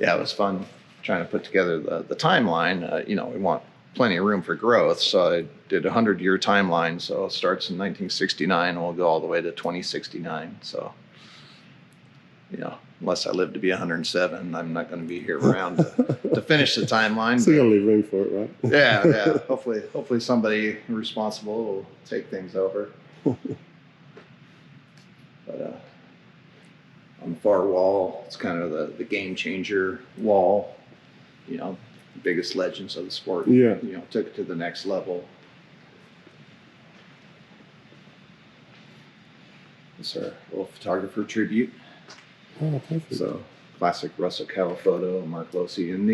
Yeah, it was fun trying to put together the timeline. You know, we want plenty of room for growth, so I did a 100-year timeline. So it starts in 1969 and we'll go all the way to 2069. So, you know, unless I live to be 107, I'm not going to be here around to finish the timeline. So you got to leave room for it, right? Yeah, yeah. Hopefully somebody responsible will take things over. But on the far wall, it's kind of the game changer wall. You know, the biggest legends of the sport. Yeah. You know, took it to the next level. It's our little photographer tribute. Oh, perfect. So classic Russell Cowell photo, Mark Losey, and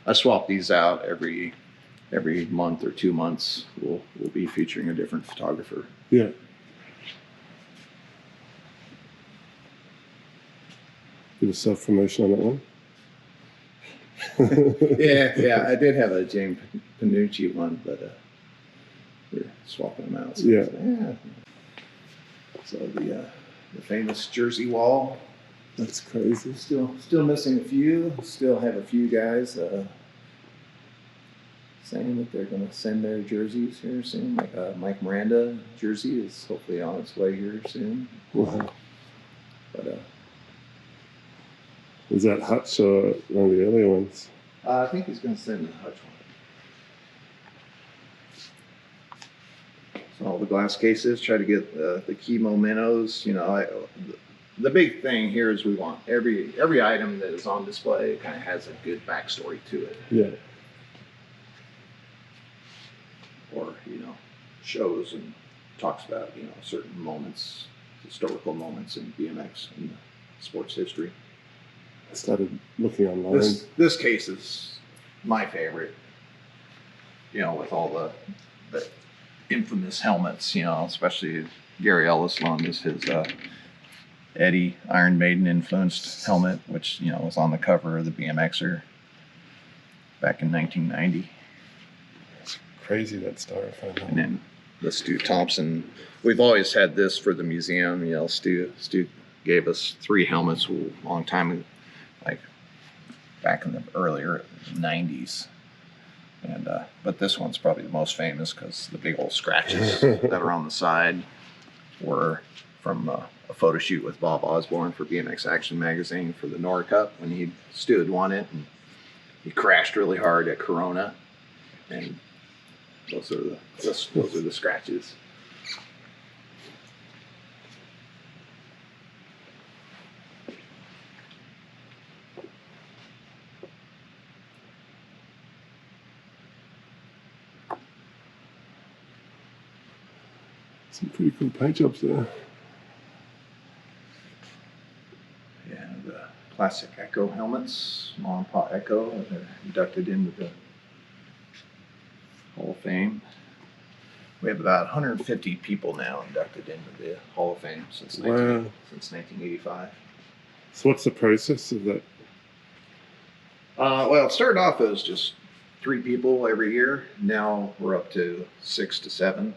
I swap these out every month or 2 months. We'll be featuring a different photographer. Yeah. Bit of self-promotion on that one. yeah. I did have a James Panucci one, but we're swapping them out. So Yeah. So the famous Jersey wall. That's crazy. Still missing a few. Still have a few guys saying that they're going to send their jerseys here soon. Like Mike Miranda jersey is hopefully on its way here soon. Wow. But is that Hutch or one of the earlier ones? I think he's going to send the Hutch one. So all the glass cases, try to get the key mementos. You know, the big thing here is we want every item that is on display kind of has a good backstory to it. Yeah. Or, you know, shows and talks about, you know, certain moments, historical moments in BMX and sports history. I started looking online. This case is my favorite, you know, with all the infamous helmets, you know, especially Gary Ellis loaned us his Eddie Iron Maiden influenced helmet, which, you know, was on the cover of the BMXer back in 1990. It's crazy, that styrofoam helmet. And then the Stu Thompson. We've always had this for the museum. You know, Stu gave us 3 helmets a long time ago, like back in the earlier 90s. And but this one's probably the most famous because the big old scratches that are on the side were from a photo shoot with Bob Osborne for BMX Action magazine for the Nora Cup when Stu had won it, and he crashed really hard at Corona, and those are the scratches. Some pretty cool paint jobs there. Yeah, the classic Echo helmets, Mom and Pa Echo, they're inducted into the Hall of Fame. We have about 150 people now inducted into the Hall of Fame since 1985. So what's the process of that? Well, it started off as just 3 people every year. Now we're up to 6 to 7,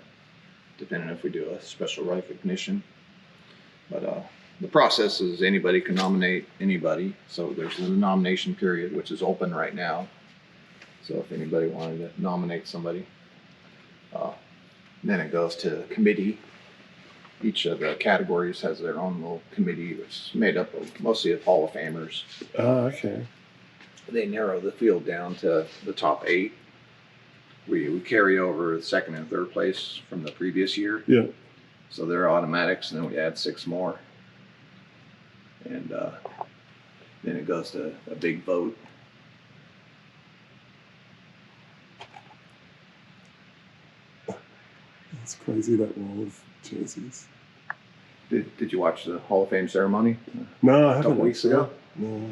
depending if we do a special recognition. But the process is anybody can nominate anybody. So there's a nomination period, which is open right now. So if anybody wanted to nominate somebody, then it goes to committee. Each of the categories has their own little committee, which is made up of mostly of Hall of Famers. Oh, okay. They narrow the field down to the top 8. We carry over 2nd and 3rd place from the previous year. Yeah. So they're automatics, and then we add 6 more. And then it goes to a big vote. It's crazy, that wall of jerseys. Did you watch the Hall of Fame ceremony? No, I a haven't. couple weeks ago? No.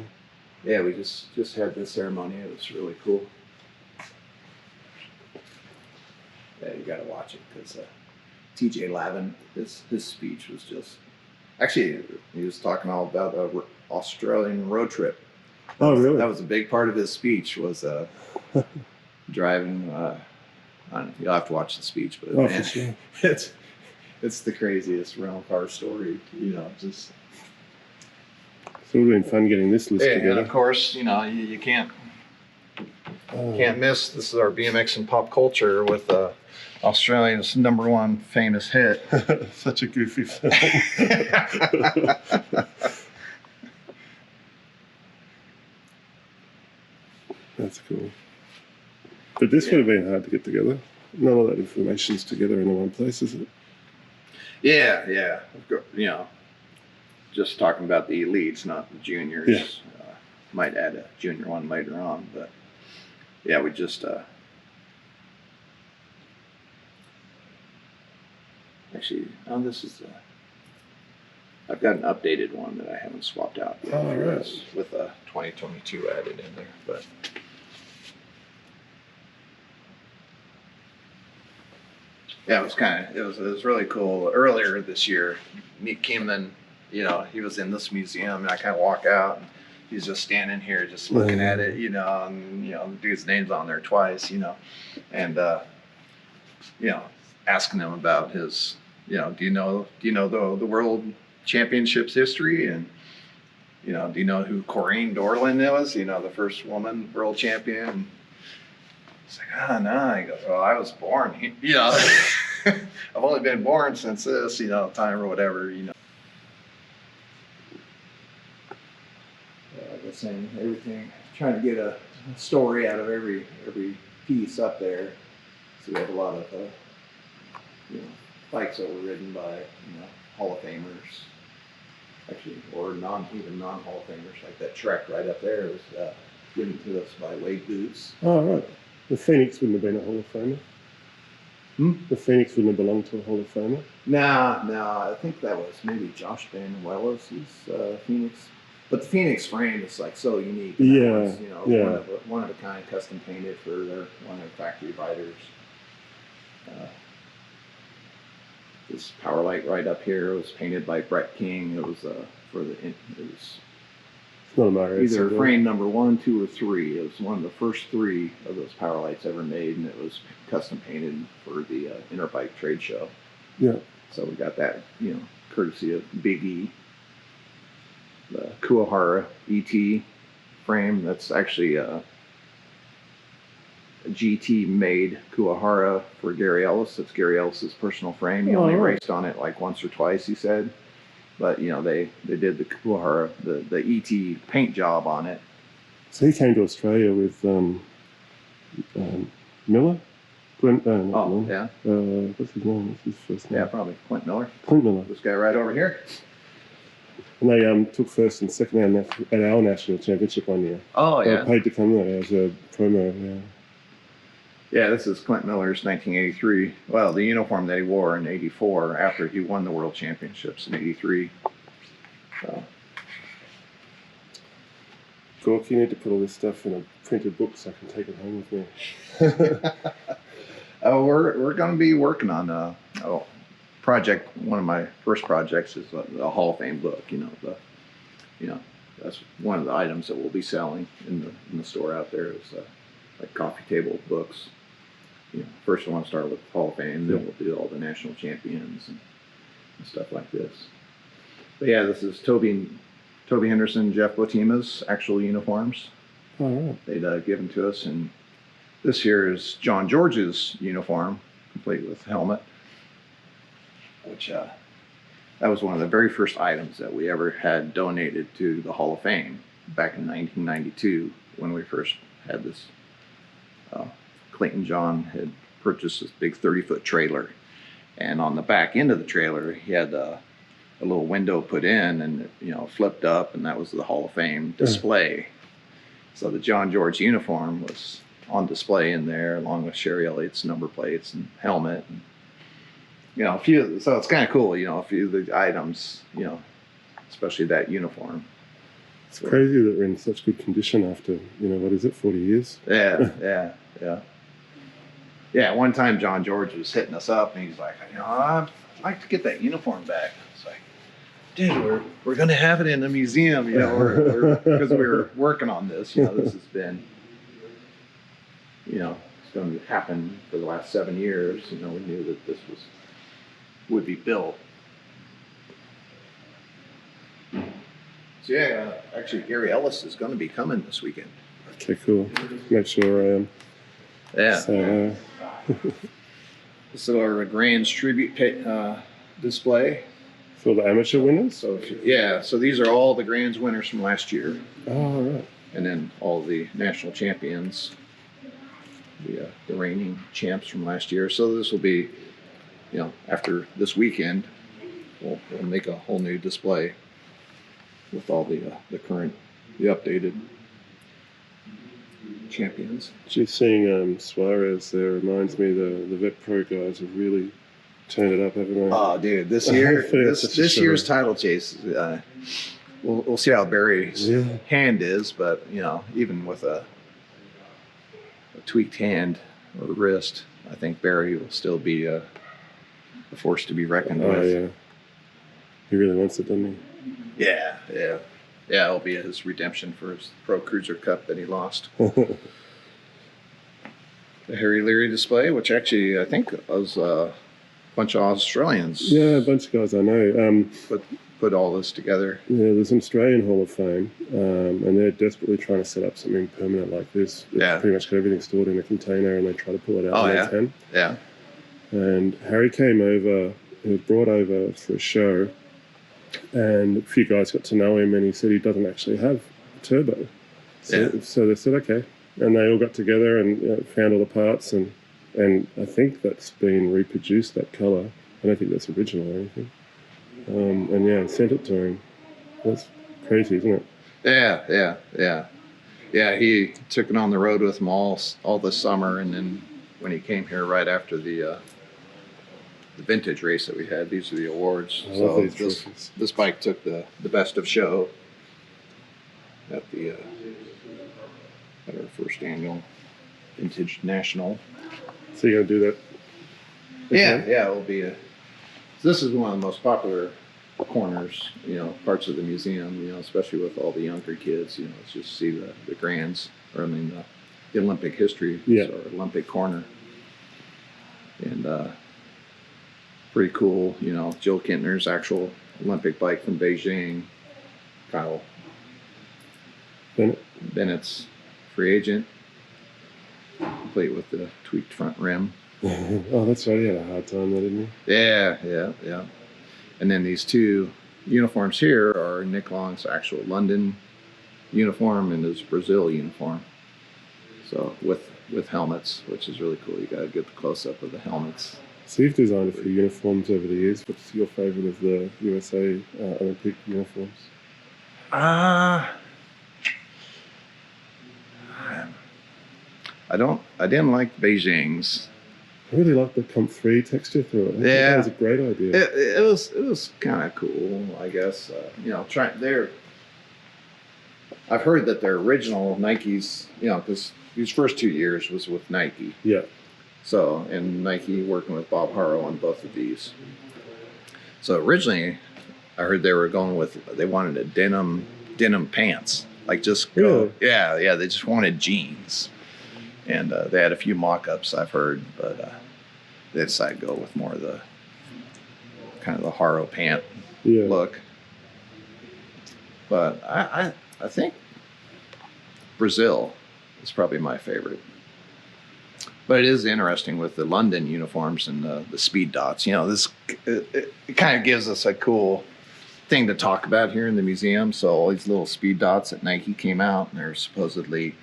Yeah, we just had this ceremony. It was really cool. Yeah, you got to watch it because TJ Lavin, his speech was just... Actually, he was talking all about an Australian road trip. Oh, really? That was a big part of his speech, was driving... you'll have to watch the speech, but man, for sure. It's the craziest rental car story, you know, just... It's all been fun getting this list Yeah, and together. of course, you know, you can't miss. This is our BMX and pop culture with Australia's #1 famous hit. Such a goofy film. That's cool. But this would have been hard to get together. None of that information's together in the one place, is it? Yeah, yeah. You know, just talking about the elites, not the juniors. Yeah. Might add a junior one later on, but yeah, we just actually. Oh, this is. I've got an updated one that I haven't swapped out yet. Oh, right. With a 2022 added in there, but. Yeah, it was really cool. Earlier this year, Nick came in, you know, he was in this museum, and I kind of walk out, and he's just standing here, just looking at it, you know, and you know, the dude's name's on there twice, you know, and you know, asking him about his, you know, do you know the world championships history, and you know, do you know who Corinne Dorland was? You know, the first woman world champion. It's like, oh, no. He goes, well, I was born, you know, I've only been born since this, you know, time or whatever, you know. Like I was saying, everything, trying to get a story out of every piece up there. So we have a lot of, you know, bikes that were ridden by, you know, Hall of Famers, actually, or even non-Hall of Famers, like that Trek right up there was given to us by Wade Boots. Oh, right. The Phoenix wouldn't have been a Hall of Famer. The Phoenix wouldn't have belonged to a Hall of Famer. Nah, I think that was maybe Josh Banuelos' Phoenix. But the Phoenix frame is like so unique. Yeah, was, you know, yeah. One of a kind, custom painted for one of the factory riders. This power light right up here was painted by Brett King. It was It's not a Mario. either frame number 1, 2, or 3. It was one of the first 3 of those power lights ever made, and it was custom painted for the Interbike trade show. Yeah. So we got that, you know, courtesy of Big E. The Kuwahara ET frame. That's actually a GT made Kuwahara for Gary Ellis. That's Gary Ellis's personal frame. He only raced on it like once or twice, he said. But you know, they did the Kuwahara, the ET paint job on it. So he came to Australia with Miller? Clint, not Miller. Yeah. What's his name? What's his first name? Yeah, probably Clint Miller. Clint Miller. This guy right over here. And they took first and second at our national championship one year. Oh, I paid to come there as a promo, yeah. Yeah, this is Clint Miller's 1983. Well, the uniform that he wore in '84 after he won the World Championships in '83. So. Gork, you need to put all this stuff in a printed book so I can take it home with me. Oh, we're going to be working on a project. One of my first projects is a Hall of Fame book. You know, that's one of the items that we'll be selling in the store out there is like coffee table books. You know, first I want to start with Hall of Fame, then we'll do all the national champions and stuff like this. But yeah, this is Toby Henderson, Jeff Botima's actual uniforms. All right. They'd given to us, and this here is John George's uniform, complete with helmet, which that was one of the very first items that we ever had donated to the Hall of Fame back in 1992 when we first had this. Clayton John had purchased this big 30-foot trailer, and on the back end of the trailer he had a little window put in, and you know, flipped up, and that was the Hall of Fame display. So the John George uniform was on display in there, along with Sherry Elliott's number plates and helmet. And, you know, so it's kind of cool, you know, a few of the items, you know, especially that uniform. It's crazy that we're in such good condition after, you know, what is it, 40 years? Yeah. Yeah, one time John George was hitting us up, and he's like, you know, I'd like to get that uniform back. It's like, dude, we're going to have it in the museum, you know, because we were working on this. You know, this has been, you know, it's going to happen for the last 7 years. You know, we knew that this would be built. So yeah, actually Gary Ellis is going to be coming this weekend. Okay, cool. Make sure I am. Yeah. So, So our Grand's tribute display. for the amateur winners? So so these are all the Grand's winners from last year, Oh, right. and then all the national champions, the reigning champs from last year. So this will be, after this weekend, we'll make a whole new display with all the updated champions. Just seeing Suarez there reminds me the Vet Pro guys have really turned it up, haven't they? Oh, dude, this year, That's such a this year's shame. title chase, we'll see how Barry's hand is, but even with a tweaked hand or wrist, I think Barry will still be a force to be reckoned Oh, with. yeah. He really wants it, doesn't Yeah, it'll be his redemption for his Pro Cruiser Cup that he lost. he? The Harry Leary display, which actually I think was a bunch of Australians Yeah, a bunch of guys I know. put all this together. Yeah, there's an Australian Hall of Fame, and they're desperately trying to set up something permanent like this. They've Yeah. pretty much got everything stored in a container, and they try to pull it out Oh, when yeah. they can. Yeah. And Harry came over, he was brought over for a show, and a few guys got to know him, and he said he doesn't actually have a turbo. So they said, okay. And they all got together and found all the parts, and I think that's been reproduced, that colour. I don't think that's original or anything. And yeah, sent it to him. That's crazy, isn't it? Yeah, he took it on the road with him all this summer, and then when he came here right after the vintage race that we had, these are the awards. I love So these trophies. this bike took the best of show at our first annual vintage national. So you're going to do that? Yeah, it will be this is one of the most popular corners, parts of the museum, especially with all the younger kids, let's just see the Grands, or I mean the Olympic history, or Olympic corner. And pretty cool, Jill Kintner's actual Olympic bike from Beijing, Kyle Bennett's free agent, complete with the tweaked front rim. Oh, that's right. He had a hard time there, didn't he? Yeah. And then these two uniforms here are Nick Long's actual London uniform and his Brazil uniform. So with helmets, which is really cool. You got to get the close up of the helmets. So you've designed a few uniforms over the years. What's your favourite of the USA Olympic uniforms? I didn't like Beijing's. I really like the Comp 3 texture through it. I think that was a great idea. It was kind of cool, I guess. I've heard that their original Nikes, because these first 2 years was with Nike. Yeah. So, and Nike working with Bob Harrow on both of these. So originally, I heard they wanted a denim pants, like just go. Really? Yeah, they just wanted jeans. And they had a few mock-ups, I've heard, but they decided to go with more of the kind of the Harrow pant look. But I think Brazil is probably my favorite. But it is interesting with the London uniforms and the speed dots. It kind of gives us a cool thing to talk about here in the museum. So all these little speed dots that Nike came out, and they're supposedly,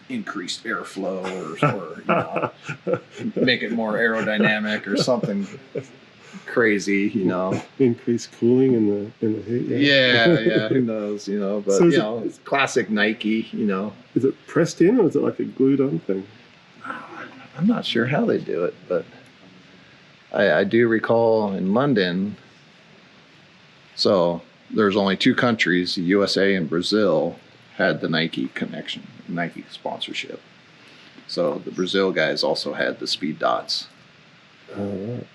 increased airflow or make it more aerodynamic or something crazy, Increased cooling in the heat. Yeah, who knows, but So it's classic Nike, Is it pressed in or is it like a glued on thing? I'm not sure how they do it, but I do recall in London, so there's only 2 countries, the USA and Brazil, had the Nike connection, Nike sponsorship. So the Brazil guys also had the speed dots. Oh, right.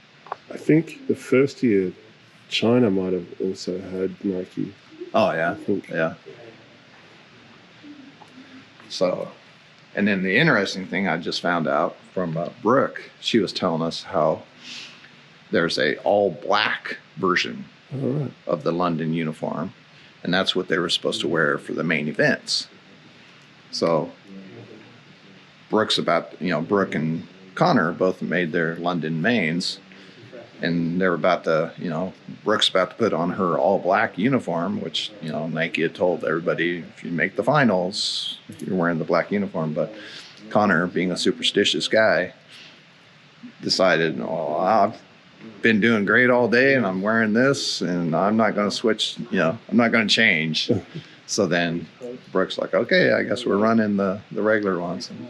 I think the first year, China might have also had Nike. Oh, yeah. I think. Yeah. So, and then the interesting thing I just found out from Brooke, she was telling us how there's a all black version All right. of the London uniform, and that's what they were supposed to wear for the main events. So Brooke and Connor both made their London mains, and they're about to, Brooke's about to put on her all black uniform, which, Nike had told everybody, if you make the finals, you're wearing the black uniform. But Connor, being a superstitious guy, decided, I've been doing great all day and I'm wearing this and I'm not going to switch, I'm not going to change. So then Brooke's like, okay, I guess we're running the regular ones. And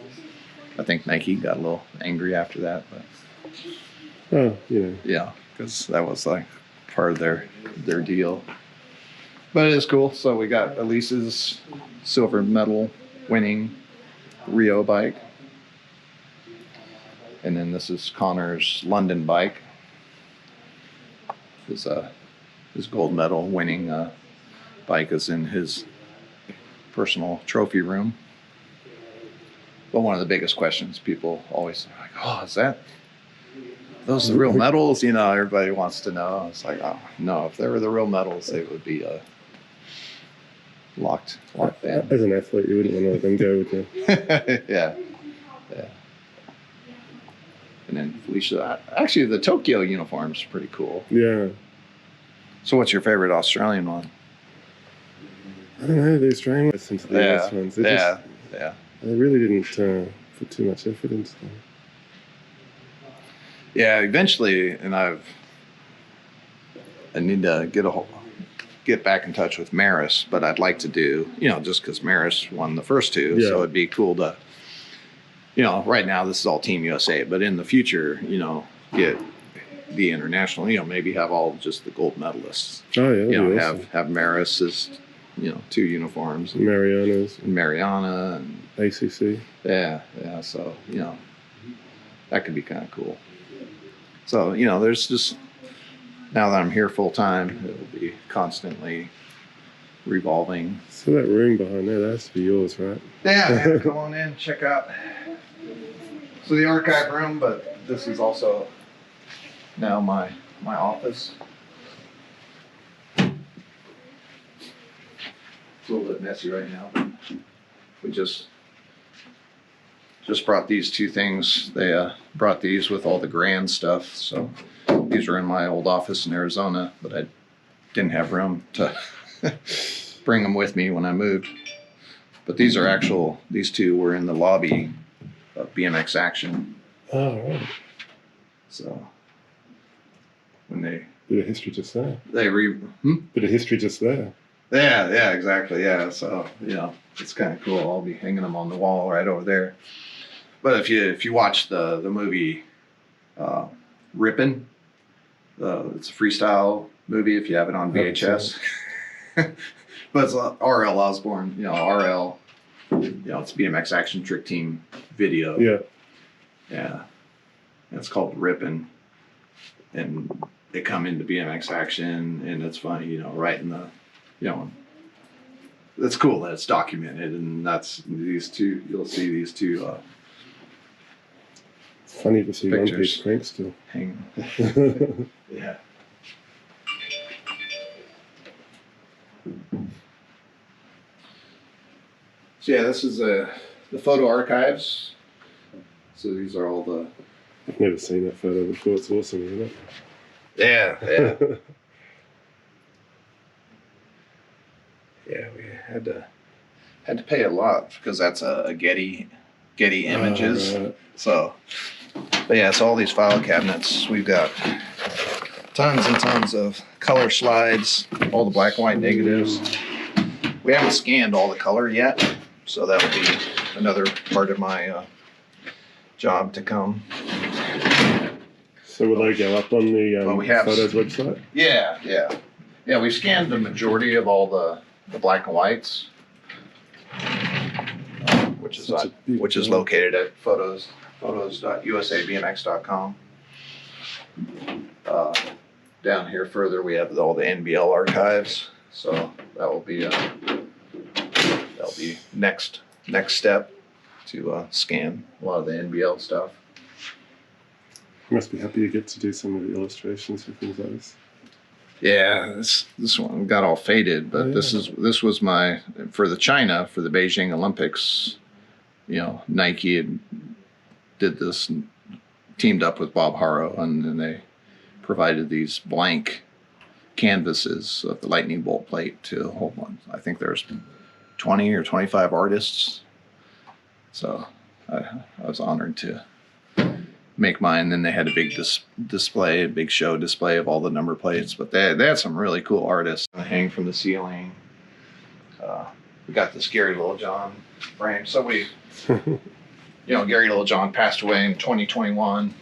I think Nike got a little angry after that, but yeah, because that was like part of their deal. But it is cool. So we got Elise's silver medal winning Rio bike, and then this is Connor's London bike. His gold medal winning bike is in his personal trophy room. But one of the biggest questions people always are like, oh, is those are the real medals? Everybody wants to know. It's like, oh, no, if they were the real medals, they would be locked in. As an athlete, you wouldn't want to let them go, would you? Yeah. And then Felicia, actually, the Tokyo uniform's pretty cool. Yeah. So what's your favorite Australian one? I don't know, the Australian ones into the US ones. They really didn't put too much effort into them. Yeah, eventually, and I need to get back in touch with Maris, but I'd like to do, just because Maris won the first two, so it'd be cool to, right now this is all Team USA, but in the future, get the international, maybe have all just the gold medalists. Oh yeah, awesome. have Maris as, 2 uniforms. And Mariana and ACC. Yeah, so, that could be kind of cool. So, there's just, now that I'm here full time, it will be constantly revolving. So that room behind there, that has to be yours, right? Yeah, come on in, check out. So the archive room, but this is also now my office. It's a little bit messy right now. We just brought these 2 things. They brought these with all the grand stuff. So these are in my old office in Arizona, but I didn't have room to bring them with me when I moved. But these these 2 were in the lobby of BMX Action. Oh, right. So when they... Bit of history just there. Bit of history just there. Yeah, exactly. Yeah, so it's kind of cool. I'll be hanging them on the wall right over there. But if you watch the movie Rippin', it's a freestyle movie. If you have it on VHS, but it's R.L. Osborne. RL. It's BMX Action Trick Team video. Yeah. And it's called Rippin', and they come into BMX Action, and it's funny. Right in the it's cool that it's documented, and that's these 2. You'll see these 2 it's funny to see pictures. One Piece crank still hanging. Yeah. So yeah, this is the photo archives. So these are all the... I've never seen that photo before. It's awesome, isn't it? Yeah. Yeah, we had to pay a lot because that's a Getty Images. Right. So, but yeah, it's all these file cabinets. We've got tons and tons of color slides, all the black and white negatives. We haven't scanned all the color yet, so that'll be another part of my job to come. So will they go up on the photos website? Yeah. We've scanned the majority of all the black and whites, which is located at photos.usabmx.com. Down here further, we have all the NBL archives. So that'll be next step to scan a lot of the NBL stuff. You must be happy you get to do some of the illustrations for things like this. Yeah, this one got all faded, but this was my for the Beijing Olympics. You know, Nike did this and teamed up with Bob Harrow, and then they provided these blank canvases of the lightning bolt plate to a whole bunch. I think there's 20 or 25 artists. So I was honored to make mine. Then they had a big display, a big show display of all the number plates. But they had some really cool artists hang from the ceiling. We got this Gary Littlejohn frame. So we, Gary Littlejohn passed away in 2021,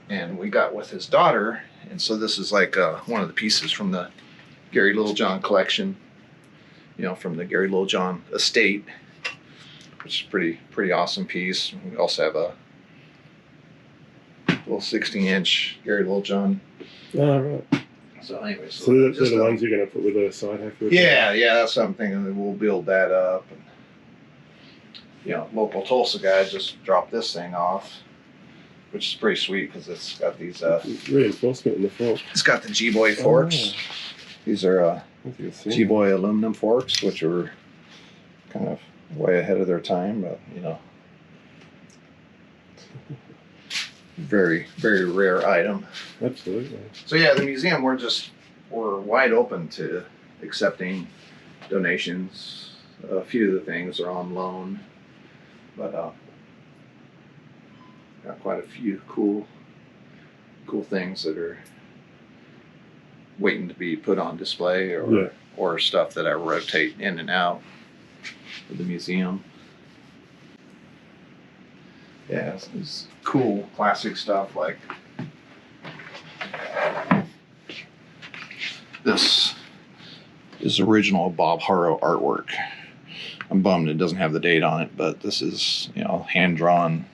and we got with his daughter. And so this is like one of the pieces from the Gary Littlejohn collection, from the Gary Littlejohn estate, which is pretty awesome piece. We also have a little 16-inch Gary Littlejohn. Oh, right. So anyway, so they're the ones you're going to put with a side hacker? Yeah, that's something, and we'll build that up. And, local Tulsa guy just dropped this thing off, which is pretty sweet because it's got these reinforcement in the fork. It's got the G-Boy forks. These are G-Boy aluminum forks, which are kind of way ahead of their time, but very, very rare item. Absolutely. So yeah, the museum, we're wide open to accepting donations. A few of the things are on loan, but got quite a few cool things that are waiting to be put on display, or stuff that I rotate in and out of the museum. Yeah, it's cool classic stuff like this is original Bob Harrow artwork. I'm bummed it doesn't have the date on it, but this is, hand drawn.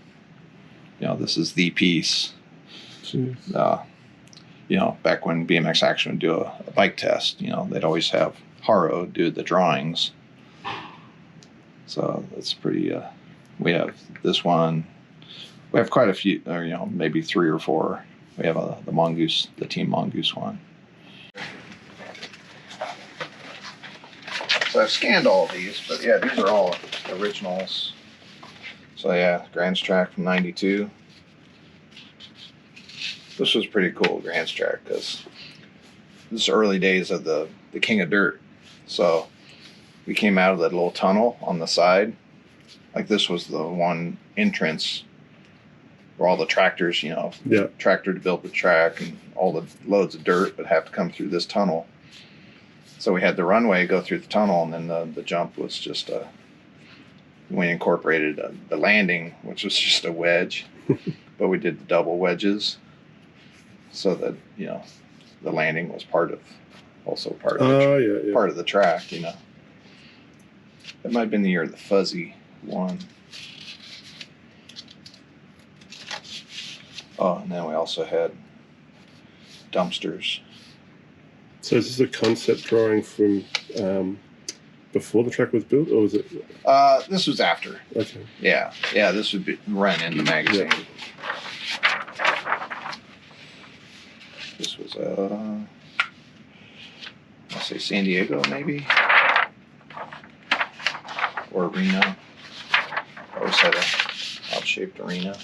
This is the piece. Back when BMX Action would do a bike test, they'd always have Harrow do the drawings. So that's pretty, we have this one. We have quite a few, maybe 3 or 4. We have the Mongoose, the Team Mongoose one. So I've scanned all of these, but yeah, these are all originals. So yeah, Grants Track from '92. This was pretty cool, Grants Track, because this is early days of the King of Dirt. So we came out of that little tunnel on the side. Like this was the one entrance where all the tractors, tractor to build the track, and all the loads of dirt would have to come through this tunnel. So we had the runway go through the tunnel, and then the jump was just we incorporated the landing, which was just a wedge, but we did the double wedges so that, the landing was part of the track, It might have been the year of the Fuzzy one. Oh, and then we also had dumpsters. So is this a concept drawing from before the track was built, or was it? This was after. Okay. Yeah, this would be run in the magazine. Yeah. This was I'll say San Diego, maybe, or Reno. Always had a odd-shaped arena.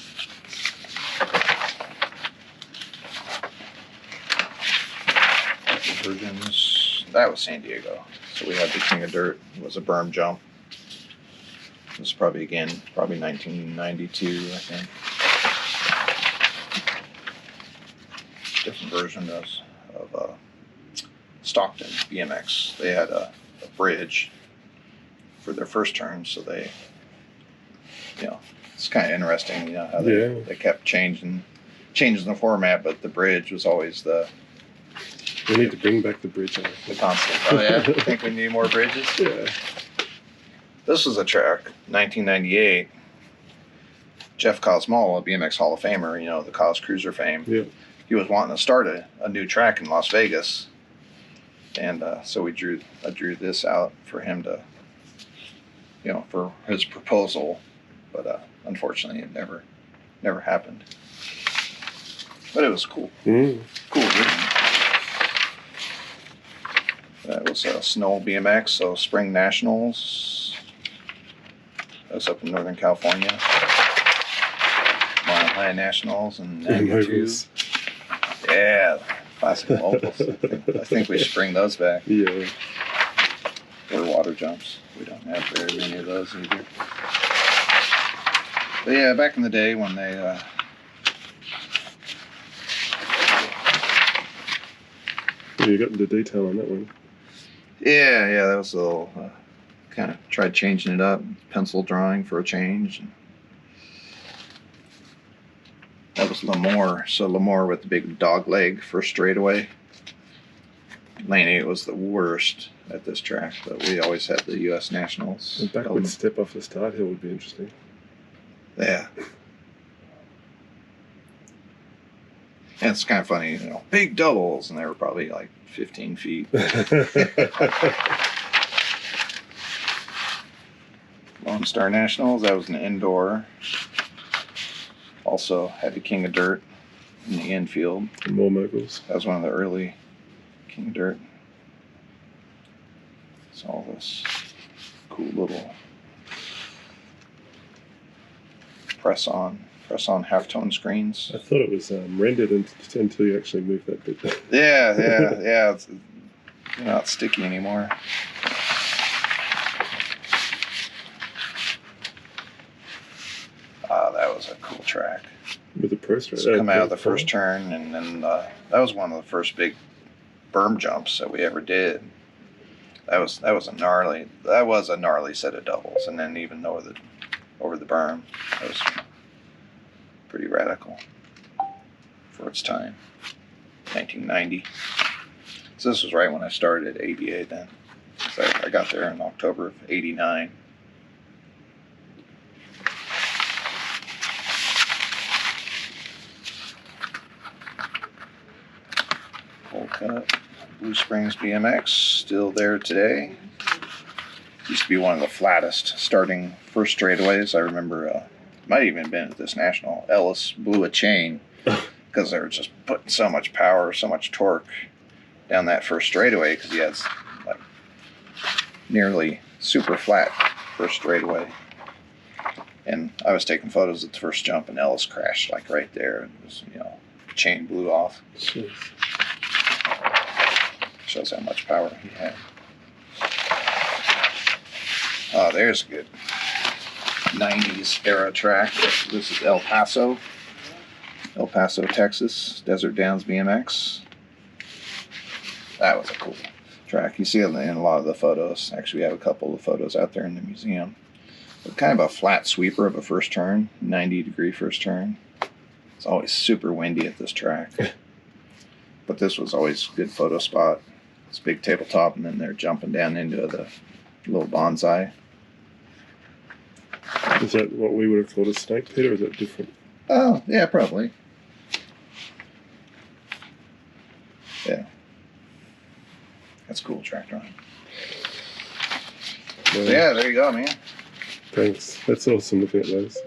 Virgins. That was San Diego. So we had the King of Dirt. It was a berm jump. It was probably 1992, I think. Different version of Stockton BMX. They had a bridge for their first term, so they, it's kind of interesting, how they kept changing the format, but the bridge was always we need to bring back the bridge. The constant. Oh yeah? I think we need more bridges? Yeah. This was a track, 1998. Jeff Cosmall, a BMX Hall of Famer, the Cos Cruiser fame. Yeah. He was wanting to start a new track in Las Vegas. And so I drew this out for him to, for his proposal. But unfortunately it never happened. But it was cool. Mm. Cool vision. That was Snow BMX, so Spring Nationals. That was up in Northern California. Mile High Nationals and 92. Moguls. Yeah, classic moguls. I think we should bring those back. Yeah. Or water jumps. We don't have very many of those either. But yeah, back in the day when they You got the detail on that one. yeah, that was a little kind of tried changing it up, pencil drawing for a change. That was Lemoore. So Lemoore with the big dog leg first straightaway. Lane 8 was the worst at this track, but we always had the U.S. Nationals. A backward step off the start hill would be interesting. Yeah. And it's kind of funny, you know, big doubles, and they were probably like 15 feet. Lone Star Nationals, that was an indoor. Also had the King of Dirt in the infield. And more moguls. That was one of the early King of Dirt. It's all this cool little press-on halftone screens. I thought it was rendered until you actually moved that bit. Yeah. It's not sticky anymore. That was a cool track. With the pro straight. Come out of the first turn, and then that was one of the first big berm jumps that we ever did. That was a gnarly set of doubles, and then even over the berm. That was pretty radical for its time. 1990. So this was right when I started at ABA then. So I got there in October of '89. Full cut. Blue Springs BMX, still there today. Used to be one of the flattest starting first straightaways. I remember, might have even been at this national. Ellis blew a chain because they were just putting so much power, so much torque down that first straightaway because he has like nearly super flat first straightaway. And I was taking photos at the first jump, and Ellis crashed like right there. And it was, chain blew off. Jeez. Shows how much power he had. Oh, there's a good 90s era track. This is El Paso, Texas, Desert Downs BMX. That was a cool track. You see it in a lot of the photos. Actually, we have a couple of photos out there in the museum. But kind of a flat sweeper of a first turn, 90-degree first turn. It's always super windy at this track. But this was always a good photo spot. It's a big tabletop, and then they're jumping down into the little bonsai. Is that what we would have called a snake pit, or is that different? Oh, yeah, probably. Yeah. That's cool track drawing. So yeah, there you go, man. Thanks. That's awesome looking at those.